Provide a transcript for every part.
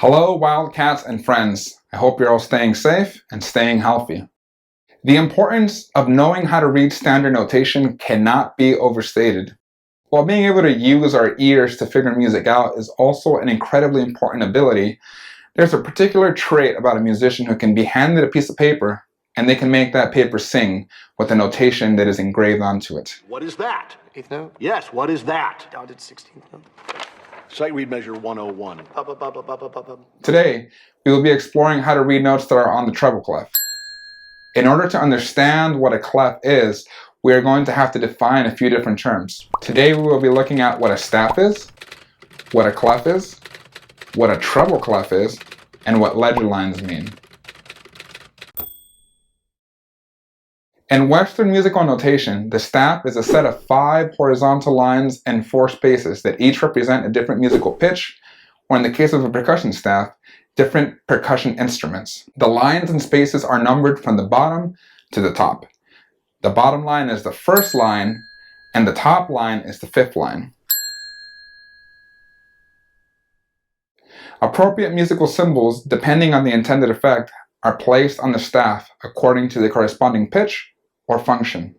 Hello, Wildcats and friends. I hope you're all staying safe and staying healthy. The importance of knowing how to read standard notation cannot be overstated. While being able to use our ears to figure music out is also an incredibly important ability, there's a particular trait about a musician who can be handed a piece of paper and they can make that paper sing with the notation that is engraved onto it. What is that? Eighth note? Yes, what is that? Dotted 16th note. Sight read measure 101. Today, we will be exploring how to read notes that are on the treble clef. In order to understand what a clef is, we are going to have to define a few different terms. Today we will be looking at what a staff is, what a clef is, what a treble clef is, and what ledger lines mean. In Western musical notation, the staff is a set of 5 horizontal lines and 4 spaces that each represent a different musical pitch, or in the case of a percussion staff, different percussion instruments. The lines and spaces are numbered from the bottom to the top. The bottom line is the first line, and the top line is the 5th line. Appropriate musical symbols, depending on the intended effect, are placed on the staff according to the corresponding pitch or function.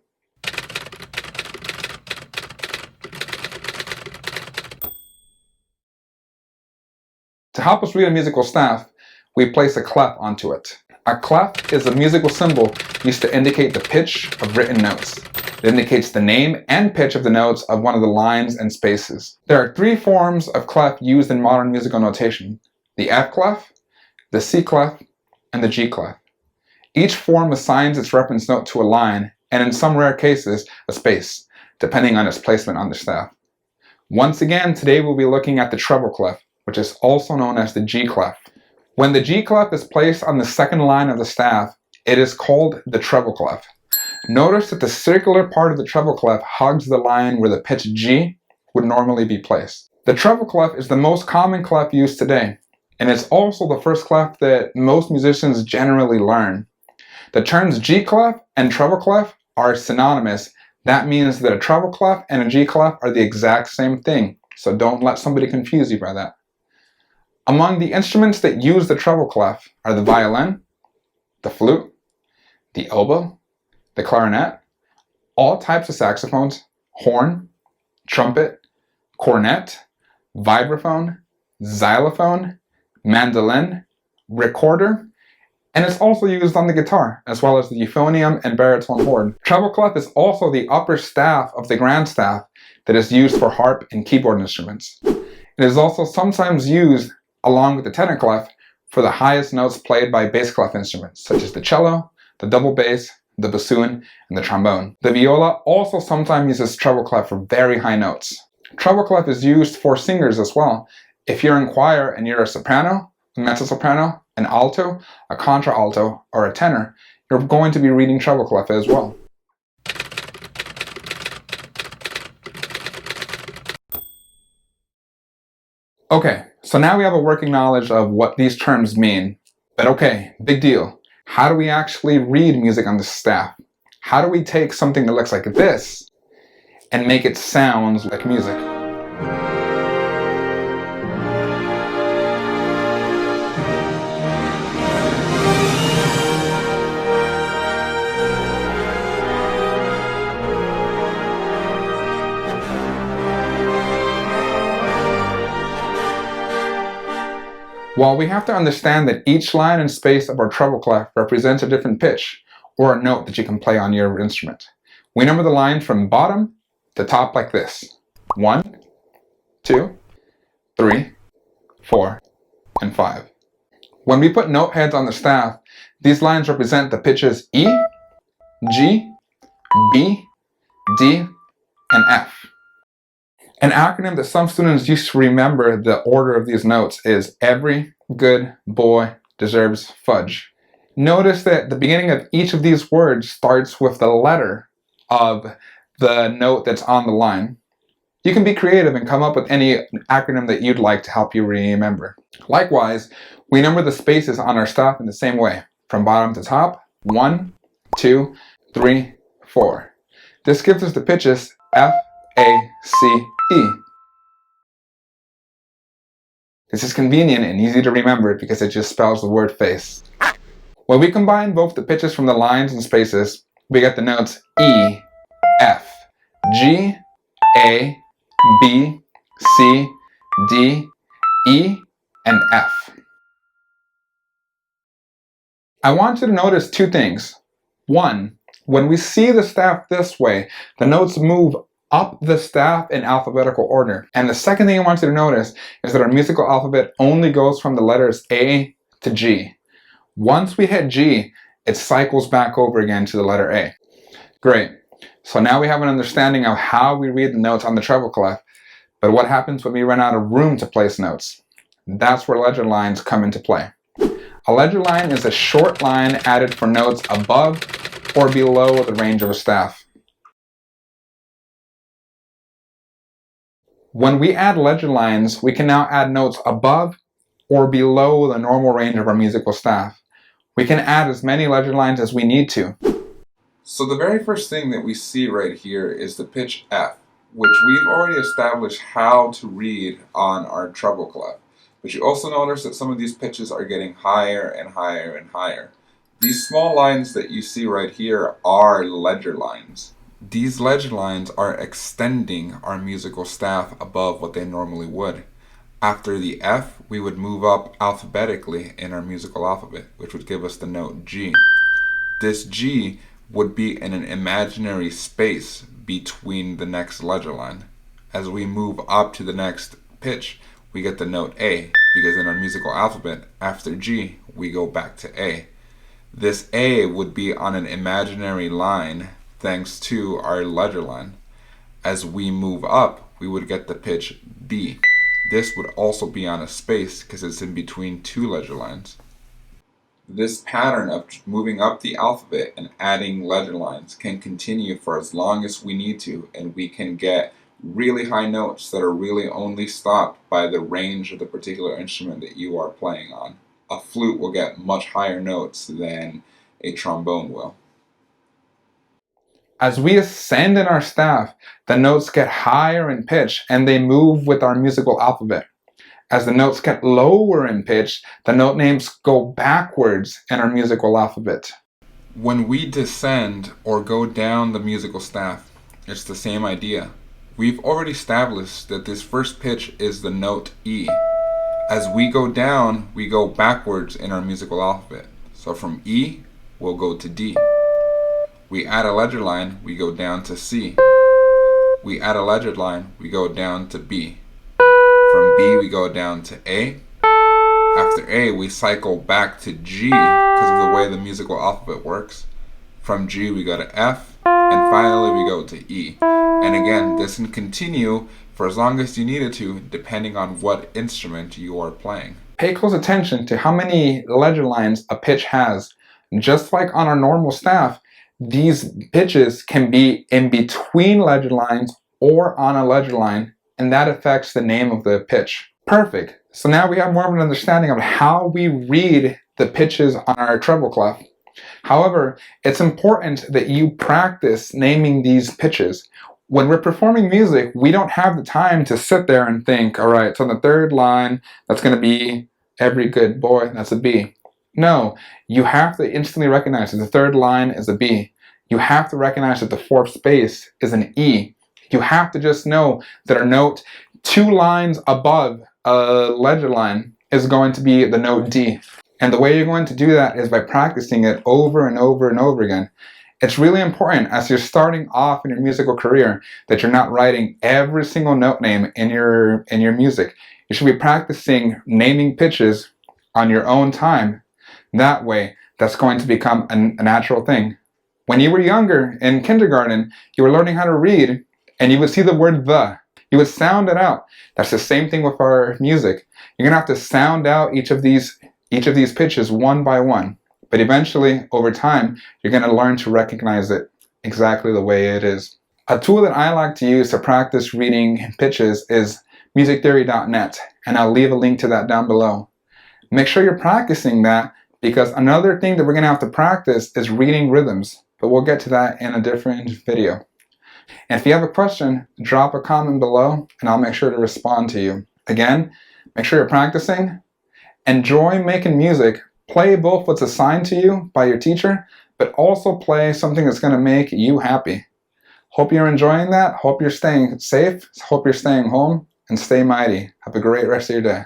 To help us read a musical staff, we place a clef onto it. A clef is a musical symbol used to indicate the pitch of written notes. It indicates the name and pitch of the notes of one of the lines and spaces. There are 3 forms of clef used in modern musical notation: the F clef, the C clef, and the G clef. Each form assigns its reference note to a line, and in some rare cases, a space, depending on its placement on the staff. Once again, today we'll be looking at the treble clef, which is also known as the G clef. When the G clef is placed on the second line of the staff, it is called the treble clef. Notice that the circular part of the treble clef hugs the line where the pitch G would normally be placed. The treble clef is the most common clef used today, and it's also the first clef that most musicians generally learn. The terms G clef and treble clef are synonymous. That means that a treble clef and a G clef are the exact same thing, so don't let somebody confuse you by that. Among the instruments that use the treble clef are the violin, the flute, the oboe, the clarinet, all types of saxophones, horn, trumpet, cornet, vibraphone, xylophone, mandolin, recorder, and it's also used on the guitar, as well as the euphonium and baritone horn. Treble clef is also the upper staff of the grand staff that is used for harp and keyboard instruments. It is also sometimes used along with the tenor clef for the highest notes played by bass clef instruments, such as the cello, the double bass, the bassoon, and the trombone. The viola also sometimes uses treble clef for very high notes. Treble clef is used for singers as well. If you're in choir and you're a soprano, a mezzo-soprano, an alto, a contralto, or a tenor, you're going to be reading treble clef as well. Okay, so now we have a working knowledge of what these terms mean. But okay, big deal. How do we actually read music on the staff? How do we take something that looks like this and make it sound like music? While we have to understand that each line and space of our treble clef represents a different pitch or a note that you can play on your instrument, we number the line from bottom to top like this: 1, 2, 3, 4, and 5. When we put note heads on the staff, these lines represent the pitches E, G, B, D, and F. An acronym that some students used to remember the order of these notes is "Every good boy deserves fudge." Notice that the beginning of each of these words starts with the letter of the note that's on the line. You can be creative and come up with any acronym that you'd like to help you remember. Likewise, we number the spaces on our staff in the same way, from bottom to top: 1, 2, 3, 4. This gives us the pitches F, A, C, E. This is convenient and easy to remember because it just spells the word face. When we combine both the pitches from the lines and spaces, we get the notes E, F, G, A, B, C, D, E, and F. I want you to notice two things. One, when we see the staff this way, the notes move up the staff in alphabetical order. And the second thing I want you to notice is that our musical alphabet only goes from the letters A to G. Once we hit G, it cycles back over again to the letter A. Great. So now we have an understanding of how we read the notes on the treble clef, but what happens when we run out of room to place notes? That's where ledger lines come into play. A ledger line is a short line added for notes above or below the range of a staff. When we add ledger lines, we can now add notes above or below the normal range of our musical staff. We can add as many ledger lines as we need to. So the very first thing that we see right here is the pitch F, which we've already established how to read on our treble clef. But you also notice that some of these pitches are getting higher and higher and higher. These small lines that you see right here are ledger lines. These ledger lines are extending our musical staff above what they normally would. After the F, we would move up alphabetically in our musical alphabet, which would give us the note G. This G would be in an imaginary space between the next ledger line. As we move up to the next pitch, we get the note A, because in our musical alphabet, after G, we go back to A. This A would be on an imaginary line thanks to our ledger line. As we move up, we would get the pitch B. This would also be on a space because it's in between two ledger lines. This pattern of moving up the alphabet and adding ledger lines can continue for as long as we need to, and we can get really high notes that are really only stopped by the range of the particular instrument that you are playing on. A flute will get much higher notes than a trombone will. As we ascend in our staff, the notes get higher in pitch and they move with our musical alphabet. As the notes get lower in pitch, the note names go backwards in our musical alphabet. When we descend or go down the musical staff, it's the same idea. We've already established that this first pitch is the note E. As we go down, we go backwards in our musical alphabet. So from E, we'll go to D. We add a ledger line, we go down to C. We add a ledger line, we go down to B. From B, we go down to A. After A, we cycle back to G because of the way the musical alphabet works. From G, we go to F. And finally, we go to E. And again, this can continue for as long as you need it to, depending on what instrument you are playing. Pay close attention to how many ledger lines a pitch has. Just like on our normal staff, these pitches can be in between ledger lines or on a ledger line, and that affects the name of the pitch. Perfect. So now we have more of an understanding of how we read the pitches on our treble clef. However, it's important that you practice naming these pitches. When we're performing music, we don't have the time to sit there and think, all right, so on the third line, that's going to be every good boy, that's a B. No, you have to instantly recognize that the third line is a B. You have to recognize that the fourth space is an E. You have to just know that our note 2 lines above a ledger line is going to be the note D. And the way you're going to do that is by practicing it over and over and over again. It's really important as you're starting off in your musical career that you're not writing every single note name in your music. You should be practicing naming pitches on your own time. That way, that's going to become a natural thing. When you were younger, in kindergarten, you were learning how to read, and you would see the word the. You would sound it out. That's the same thing with our music. You're going to have to sound out each of these pitches one by one. But eventually, over time, you're going to learn to recognize it exactly the way it is. A tool that I like to use to practice reading pitches is musictheory.net, and I'll leave a link to that down below. Make sure you're practicing that, because another thing that we're going to have to practice is reading rhythms, but we'll get to that in a different video. And if you have a question, drop a comment below and I'll make sure to respond to you. Again, Make sure you're practicing. Enjoy making music. Play both what's assigned to you by your teacher, but also play something that's going to make you happy. Hope you're enjoying that. Hope you're staying safe. Hope you're staying home, and stay mighty. Have a great rest of your day.